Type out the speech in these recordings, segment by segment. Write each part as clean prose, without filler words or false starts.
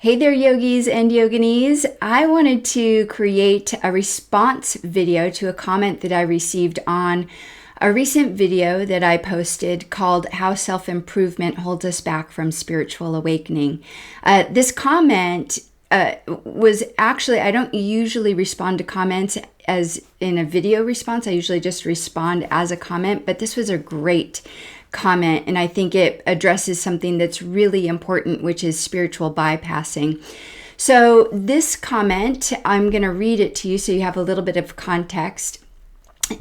Hey there, yogis and yoginis. I wanted to create a response video to a comment that I received on a recent video that I posted called How Self-Improvement Holds Us Back from Spiritual Awakening. This comment was actually, I don't usually respond to comments as in a video response. I usually just respond as a comment, but this was a great comment, and I think it addresses something that's really important, which is spiritual bypassing. So this comment, I'm going to read it to you so you have a little bit of context,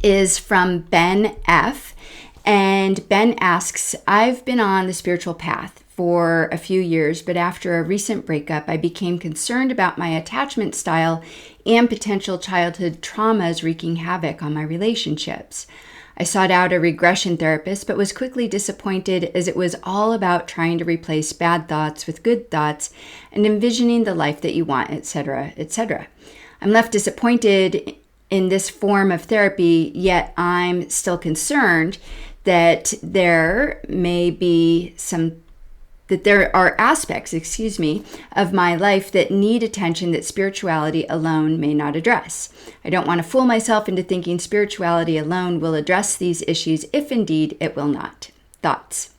is from Ben F. And Ben asks, I've been on the spiritual path for a few years, but after a recent breakup, I became concerned about my attachment style and potential childhood traumas wreaking havoc on my relationships. I sought out a regression therapist, but was quickly disappointed as it was all about trying to replace bad thoughts with good thoughts and envisioning the life that you want, etc., etc. I'm left disappointed in this form of therapy, yet I'm still concerned that there are aspects, of my life that need attention that spirituality alone may not address. I don't want to fool myself into thinking spirituality alone will address these issues if indeed it will not. Thoughts?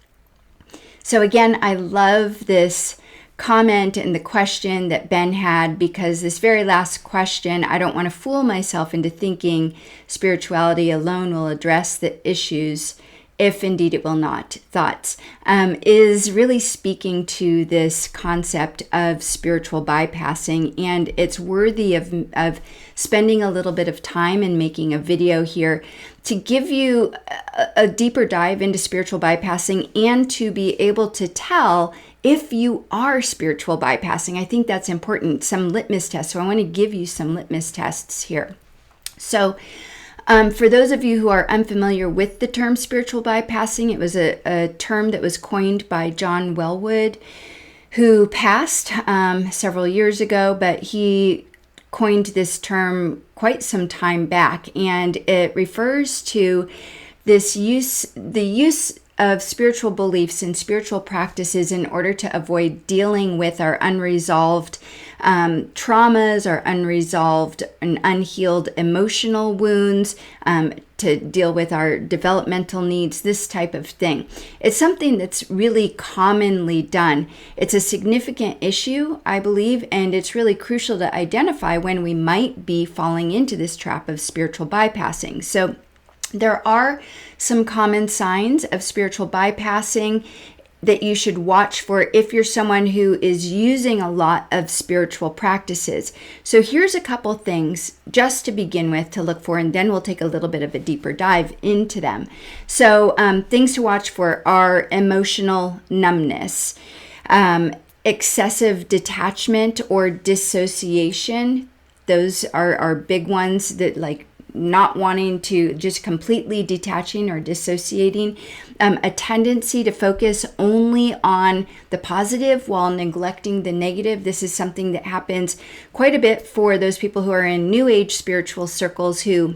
So again, I love this comment and the question that Ben had, because this very last question, I don't want to fool myself into thinking spirituality alone will address the issues if indeed it will not, thoughts, is really speaking to this concept of spiritual bypassing, and it's worthy of spending a little bit of time and making a video here to give you a deeper dive into spiritual bypassing and to be able to tell if you are spiritual bypassing. I think that's important, some litmus tests. So I want to give you some litmus tests here. So for those of you who are unfamiliar with the term spiritual bypassing, it was a term that was coined by John Welwood, who passed several years ago, but he coined this term quite some time back, and it refers to the use of spiritual beliefs and spiritual practices in order to avoid dealing with our unresolved traumas, our unresolved and unhealed emotional wounds, to deal with our developmental needs, this type of thing. It's something that's really commonly done. It's a significant issue, I believe, and it's really crucial to identify when we might be falling into this trap of spiritual bypassing. So there are some common signs of spiritual bypassing that you should watch for if you're someone who is using a lot of spiritual practices. So here's a couple things just to begin with to look for, and then we'll take a little bit of a deeper dive into them. So things to watch for are emotional numbness, excessive detachment or dissociation. Those are big ones, that like not wanting to, just completely detaching or dissociating, a tendency to focus only on the positive while neglecting the negative. This is something that happens quite a bit for those people who are in New Age spiritual circles who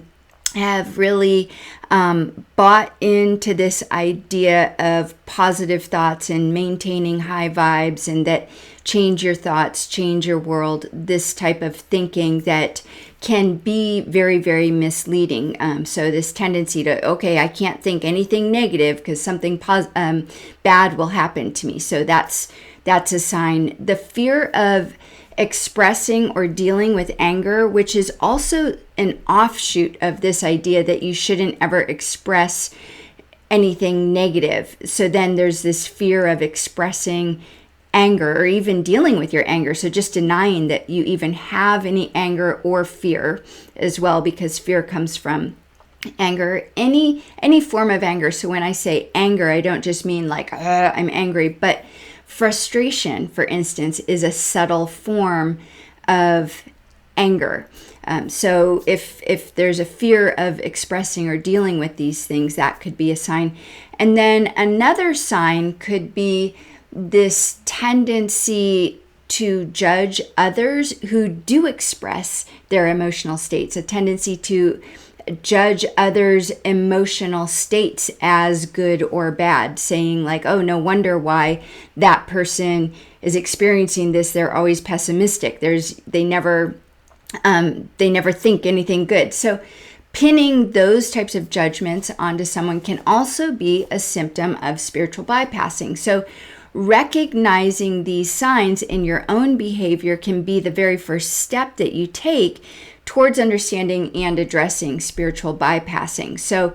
have really bought into this idea of positive thoughts and maintaining high vibes, and that change your thoughts, change your world, this type of thinking that can be very, very misleading. So this tendency to, okay, I can't think anything negative because something bad will happen to me. So that's a sign. The fear of expressing or dealing with anger, which is also an offshoot of this idea that you shouldn't ever express anything negative. So then there's this fear of expressing anger or even dealing with your anger. So just denying that you even have any anger or fear as well, because fear comes from anger, any form of anger. So when I say anger, I don't just mean like I'm angry, but frustration, for instance, is a subtle form of anger. So if there's a fear of expressing or dealing with these things, that could be a sign. And then another sign could be this tendency to judge others who do express their emotional states, a tendency to judge others' emotional states as good or bad, saying like, oh, no wonder why that person is experiencing this. They're always pessimistic. They never think anything good. So pinning those types of judgments onto someone can also be a symptom of spiritual bypassing. So recognizing these signs in your own behavior can be the very first step that you take towards understanding and addressing spiritual bypassing. So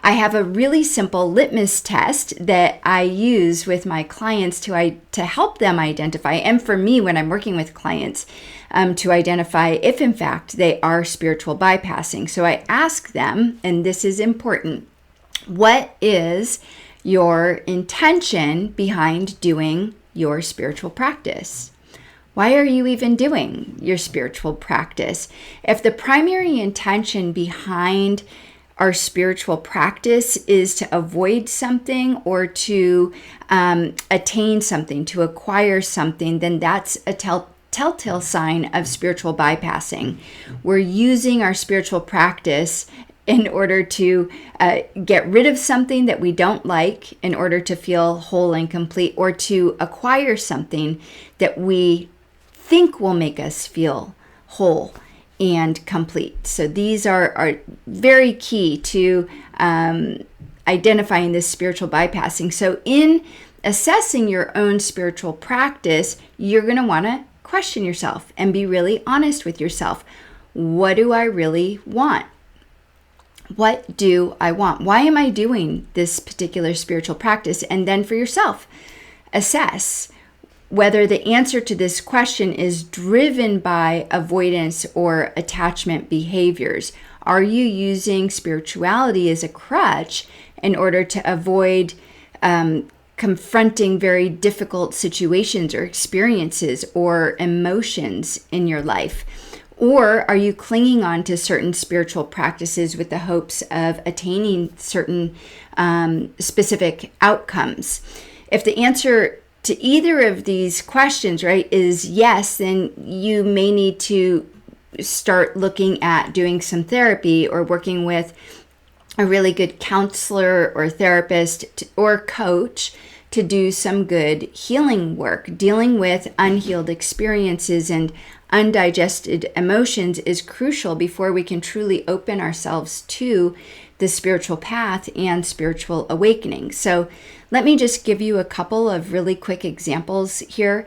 I have a really simple litmus test that I use with my clients to help them identify, and for me when I'm working with clients, to identify if in fact they are spiritual bypassing. So I ask them, and this is important, what is your intention behind doing your spiritual practice? Why are you even doing your spiritual practice? If the primary intention behind our spiritual practice is to avoid something or to attain something, to acquire something, then that's a telltale sign of spiritual bypassing. We're using our spiritual practice in order to get rid of something that we don't like in order to feel whole and complete, or to acquire something that we think will make us feel whole and complete. So these are very key to identifying this spiritual bypassing. So in assessing your own spiritual practice, you're going to want to question yourself and be really honest with yourself. What do I really want? What do I want? Why am I doing this particular spiritual practice? And then for yourself, assess whether the answer to this question is driven by avoidance or attachment behaviors. Are you using spirituality as a crutch in order to avoid confronting very difficult situations or experiences or emotions in your life? Or are you clinging on to certain spiritual practices with the hopes of attaining certain specific outcomes? If the answer to either of these questions, right, is yes, then you may need to start looking at doing some therapy or working with a really good counselor or therapist or coach to do some good healing work. Dealing with unhealed experiences and undigested emotions is crucial before we can truly open ourselves to the spiritual path and spiritual awakening. So let me just give you a couple of really quick examples here.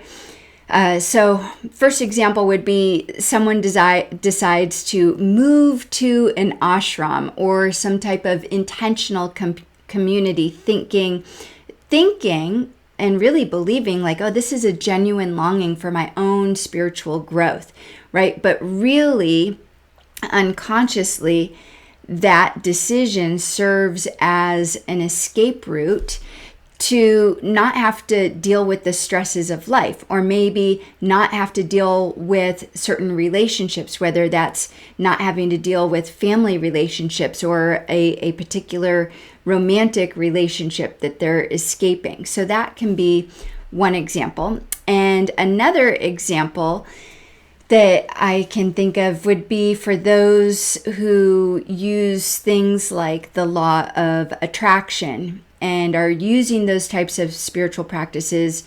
So first example would be someone decides to move to an ashram or some type of intentional community, thinking and really believing like, oh, this is a genuine longing for my own spiritual growth, right? But really, unconsciously, that decision serves as an escape route to not have to deal with the stresses of life, or maybe not have to deal with certain relationships, whether that's not having to deal with family relationships or a particular romantic relationship that they're escaping. So that can be one example. And another example that I can think of would be for those who use things like the law of attraction and are using those types of spiritual practices,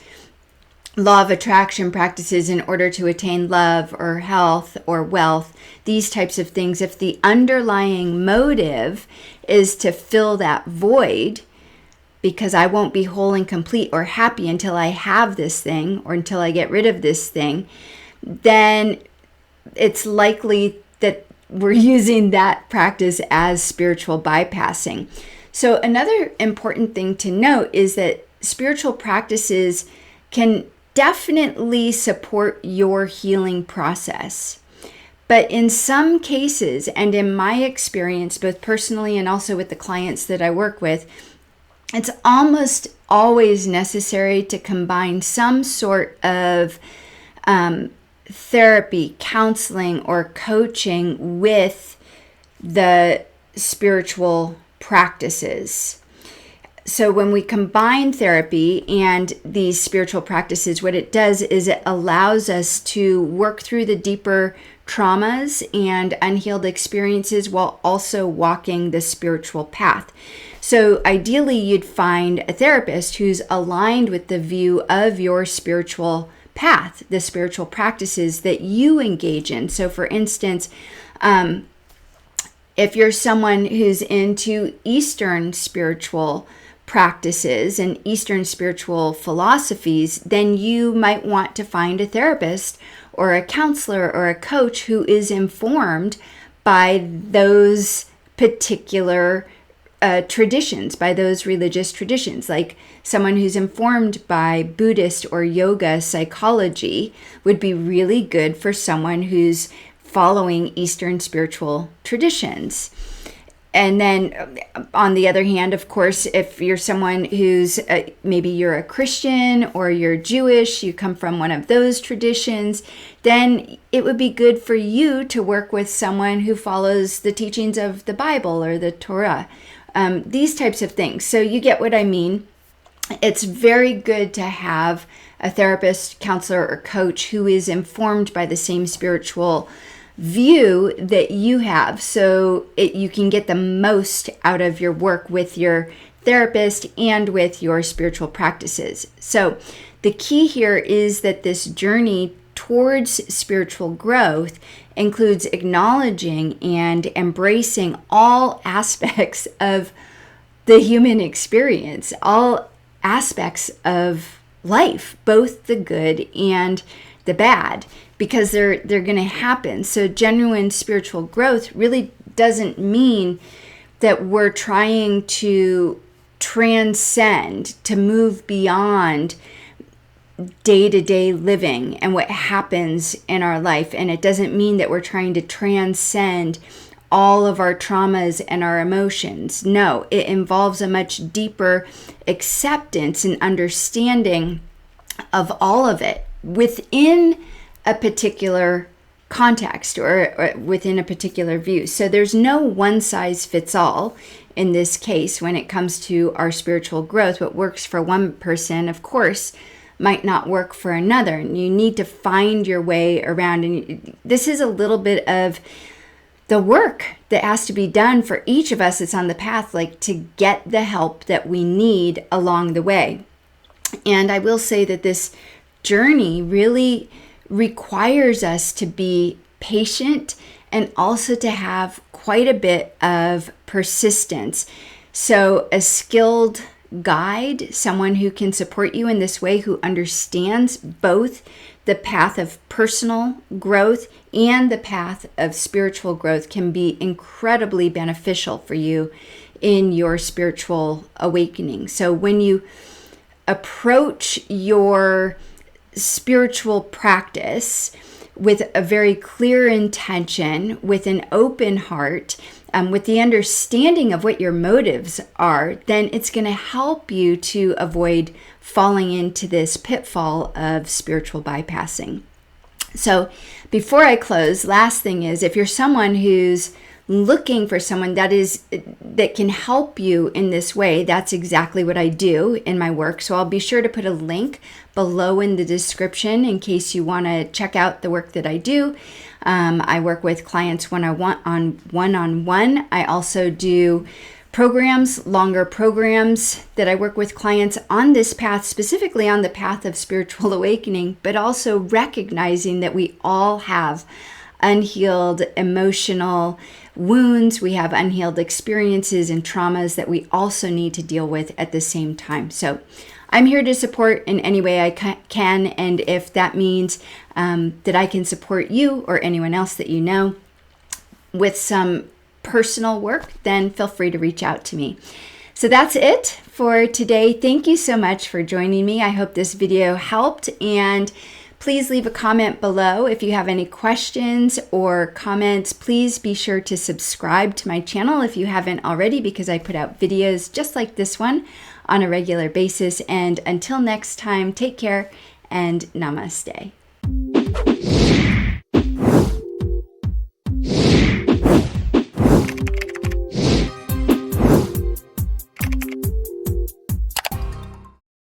law of attraction practices, in order to attain love or health or wealth, these types of things. If the underlying motive is to fill that void, because I won't be whole and complete or happy until I have this thing or until I get rid of this thing, then it's likely that we're using that practice as spiritual bypassing. So another important thing to note is that spiritual practices can definitely support your healing process. But in some cases, and in my experience, both personally and also with the clients that I work with, it's almost always necessary to combine some sort of therapy, counseling, or coaching with the spiritual practices. So when we combine therapy and these spiritual practices, what it does is it allows us to work through the deeper traumas and unhealed experiences while also walking the spiritual path. So ideally, you'd find a therapist who's aligned with the view of your spiritual path, the spiritual practices that you engage in. So for instance, if you're someone who's into Eastern spiritual practices and Eastern spiritual philosophies, then you might want to find a therapist or a counselor or a coach who is informed by those particular traditions, by those religious traditions. Like someone who's informed by Buddhist or yoga psychology would be really good for someone who's following Eastern spiritual traditions. And then on the other hand, of course, if you're someone who's maybe you're a Christian or you're Jewish, you come from one of those traditions, then it would be good for you to work with someone who follows the teachings of the Bible or the Torah, these types of things. So you get what I mean. It's very good to have a therapist, counselor, or coach who is informed by the same spiritual view that you have, so you can get the most out of your work with your therapist and with your spiritual practices. So the key here is that this journey towards spiritual growth includes acknowledging and embracing all aspects of the human experience, all aspects of life, both the good and the bad, because they're going to happen. So genuine spiritual growth really doesn't mean that we're trying to transcend, to move beyond day-to-day living and what happens in our life. And it doesn't mean that we're trying to transcend all of our traumas and our emotions. No, it involves a much deeper acceptance and understanding of all of it within a particular context or within a particular view. So there's no one size fits all in this case when it comes to our spiritual growth. What works for one person, of course, might not work for another. And you need to find your way around. And this is a little bit of the work that has to be done for each of us that's on the path, like to get the help that we need along the way. And I will say that this journey really requires us to be patient and also to have quite a bit of persistence. So a skilled guide, someone who can support you in this way, who understands both the path of personal growth and the path of spiritual growth, can be incredibly beneficial for you in your spiritual awakening. So when you approach your spiritual practice with a very clear intention, with an open heart, with the understanding of what your motives are, then it's going to help you to avoid falling into this pitfall of spiritual bypassing. So before I close, last thing is, if you're someone who's looking for someone that can help you in this way, that's exactly what I do in my work. So I'll be sure to put a link below in the description in case you want to check out the work that I do. I work with clients one-on-one. I also do programs, longer programs that I work with clients on this path, specifically on the path of spiritual awakening, but also recognizing that we all have unhealed emotional wounds. We have unhealed experiences and traumas that we also need to deal with at the same time. So I'm here to support in any way I can. And if that means that I can support you or anyone else that you know with some personal work, then feel free to reach out to me. So that's it for today. Thank you so much for joining me. I hope this video helped, and please leave a comment below. If you have any questions or comments, please be sure to subscribe to my channel if you haven't already, because I put out videos just like this one on a regular basis. And until next time, take care and namaste.